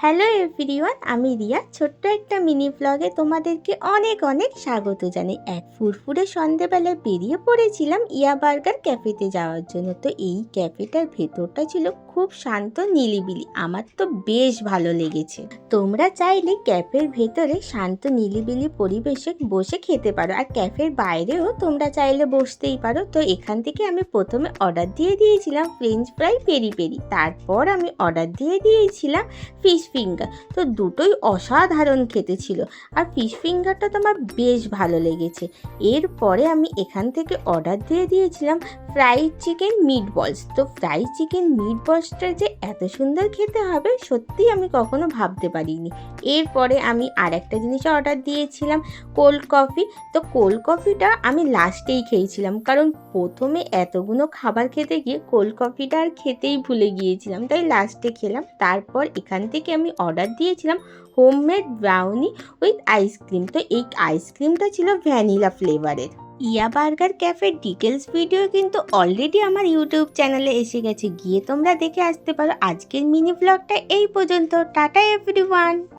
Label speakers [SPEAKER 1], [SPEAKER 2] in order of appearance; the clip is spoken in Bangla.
[SPEAKER 1] হ্যালো এভরিওয়ান, আমি রিয়া। ছোট্ট একটা মিনি ব্লগে তোমাদেরকে অনেক অনেক স্বাগত জানাই। এক ফুরফুরে সন্ধেবেলায় বেরিয়ে পড়েছিলাম ইয়া বার্গার ক্যাফেতে যাওয়ার জন্য। তো এই ক্যাফেটার ভেতরটা ছিল খুব শান্ত নিলিবিলি, আমার তো বেশ ভালো লেগেছে। তোমরা চাইলে ক্যাফের ভেতরে শান্ত নিলিবিলি পরিবেশে বসে খেতে পারো, আর ক্যাফের বাইরেও তোমরা চাইলে বসতেই পারো। তো এখান থেকে আমি প্রথমে অর্ডার দিয়ে দিয়েছিলাম ফ্রেঞ্চ ফ্রাই পেরি পেরি, তারপর আমি অর্ডার দিয়ে দিয়েছিলাম ফিশ ফিঙ্গার। তো দুটোই অসাধারণ খেতে ছিল, আর ফিশ ফিঙ্গারটা তো আমার বেশ ভালো লেগেছে। এরপরে আমি এখান থেকে অর্ডার দিয়ে দিয়েছিলাম ফ্রাইড চিকেন মিট বলস। তো ফ্রাইড চিকেন মিট বলসটা যে এত সুন্দর খেতে হবে সত্যি আমি কখনো ভাবতে পারিনি। এরপরে আমি আর একটা জিনিস অর্ডার দিয়েছিলাম কোল্ড কফি। তো কোল্ড কফিটা আমি লাস্টেই খেয়েছিলাম, কারণ প্রথমে এতগুলো খাবার খেতে গিয়ে কোল্ড কফিটা আর খেতেই ভুলে গিয়েছিলাম, তাই লাস্টে খেলাম। তারপর এখান থেকে আমি অর্ডার দিয়েছিলাম হোমমেড ব্রাউনি উইথ আইসক্রিম। তো এই আইসক্রিমটা ছিল ভ্যানিলা ফ্লেভারের। ইয়া বার্গার ক্যাফের ডিটেলস ভিডিও কিন্তু অলরেডি আমার ইউটিউব চ্যানেলে এসে গেছে, গিয়ে তোমরা দেখে আসতে পারো। আজকের মিনি ব্লগটা এই পর্যন্ত। Tata everyone.